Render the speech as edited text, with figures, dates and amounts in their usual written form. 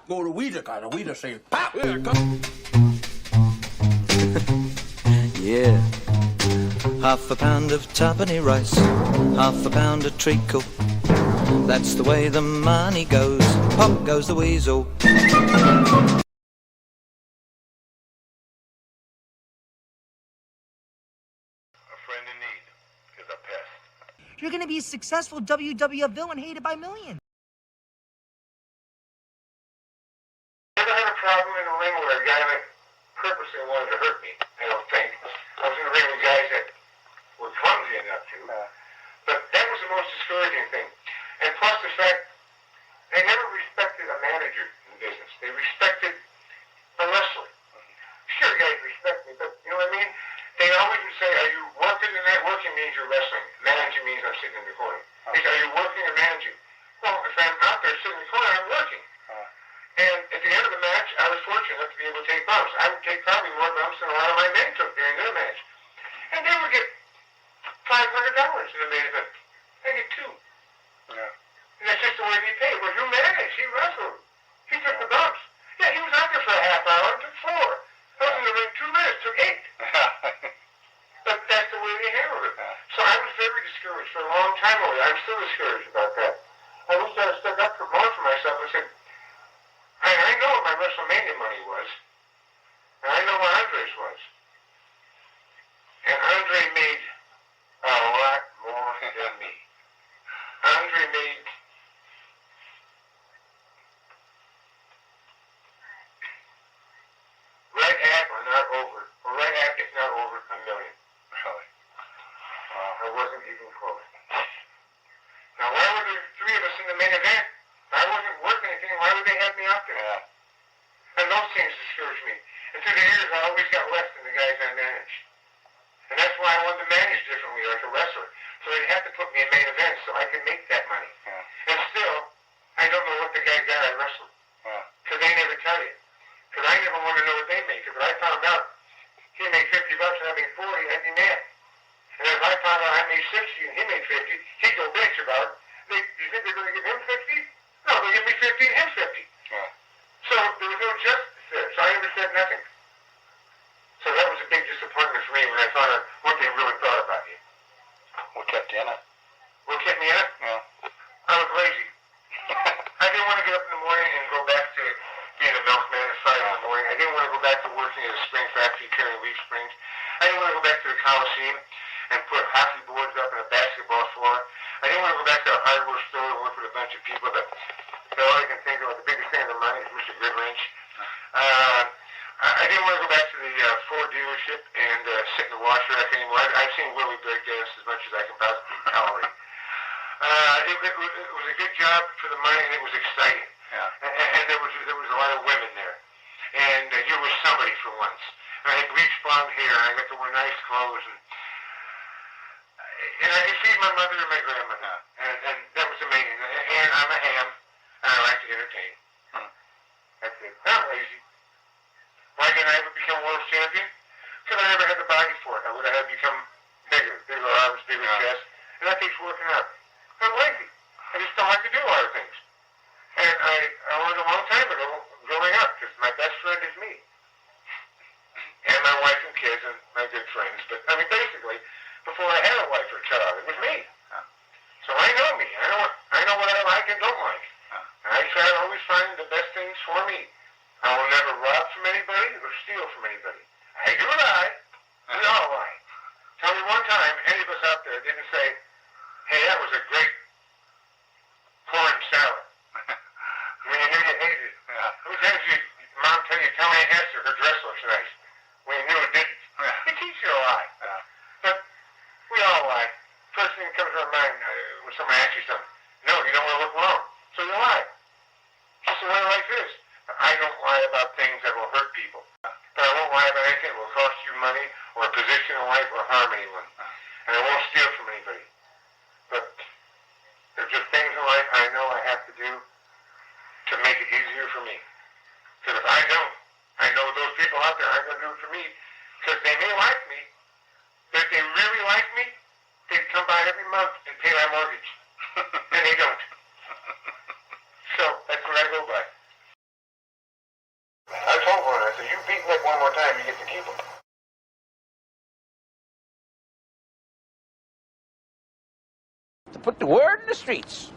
go to Weasel, because the Weasel say, pop! Yeah, come. Yeah. Half a pound of tuppenny rice, half a pound of treacle. That's the way the money goes. Pop goes the weasel. Friend in need is a pest. You're going to be a successful WWF villain hated by millions. Never had a problem in the ring where a guy like purposely wanted to hurt me, I don't think. I was in the ring with guys that were clumsy enough to. But that was the most discouraging thing. And plus the fact they never respected a manager in business. They respected a wrestler. Sure, guys respect me, but you know what I mean? They always would say, are you working tonight? Working means you're wrestling. Managing means I'm sitting in the corner. They say, are you working or managing? Well, if I'm out there sitting in the corner, I'm working. And at the end of the match, I was fortunate enough to be able to take bumps. I would take probably more bumps than a lot of my men took during their match. And they would get $500 in the main event. They get two. Yeah. And that's just the way they pay. Well, who managed? He wrestled. He took the bumps. Yeah, he was out there for a half hour and took 4. I was in the ring 2 minutes, took 8. But that's the way they handled it. So I was very discouraged for a long time over there. I'm still discouraged about that. I wish I had stuck up for more for myself and said, I know what my WrestleMania money was. And I know what Andre's was. And Andre made a lot more than me. Andre made right at or not over, or right at, if not over, $1 million. Really? I wasn't even close. Now, why were there 3 of us in the main event? I wasn't working anything. Why would they have me out there? Yeah. And those things discouraged me. And through the years, I always got less than the guys I managed. And that's why I wanted to manage differently, like a wrestler. So they'd have to put me in main events so I could make that money. Yeah. And still, I don't know what the guy got I wrestled. Yeah. Because they never tell you. Because I never want to know what they make. Because if I found out he made $50 and I made 40, I'd be mad. And if I found out I made 60 and he made 50, he'd go bitch about it. Do you think they're going to give him 50? No, they'll give me 50 and him 50. Yeah. So there was no justice there. So I never said nothing. So that was a big disappointment for me when I found out what they really thought about you. What kept you in it? What kept me in it? Yeah. I was lazy. I didn't want to get up in the morning and go back to being a milkman at 5 in the morning. I didn't want to go back to working at a spring factory carrying leaf springs. I didn't want to go back to the Coliseum and put hockey boards up in a basketball floor. I didn't want to go back to a hardware store and work with a bunch of people that all I can think of, the biggest thing in the money is Mr. Goodwrench. I didn't want to go back to the Ford dealership and sit in the wash rack anymore. I've seen Willie break dance as much as I can possibly tolerate. It was a good job for the money, and it was exciting. Yeah. And there was a lot of women there. And you were somebody for once. And I had bleached blonde hair, and I got to wear nice clothes, and I could feed my mother and my grandmother. And that was amazing. And I'm a ham, and I like to entertain. That's it. I'm lazy. Why didn't I ever become world champion? Because I never had the body for it. I would have had to become bigger arms, bigger chest. And that takes working out. I'm lazy. I just don't like to do a lot of things. And I learned a long time ago growing up, because my best friend is me. And my wife and kids and my good friends. But, I mean, basically, before I had a wife or child, it was me. So I know me. I know what I like and don't like. And I try to always find the best things for me. I will never rob from anybody or steal from anybody. I do lie. We all lie. Tell me one time any of us out there didn't say, hey, that was a great corn salad. When you knew you hated it. How many times did your mom tell Aunt Esther her dress looks nice when you knew it didn't? It teaches you a lie. But we all lie. First thing that comes to our mind when somebody asks you something, no, you don't want to look wrong. So you lie. Just the way life is. I don't lie about things that will hurt people. But I won't lie about anything that will cost you money or a position in life or harm anyone. And I won't steal from anybody. But there's just things in life I know I have to do to make it easier for me. Because if I don't, I know those people out there aren't going to do it for me. Because they may like me, but if they really like me, they'd come by every month and pay my mortgage. And they don't. So that's what I go by. one more time, you get to keep them. To put the word in the streets.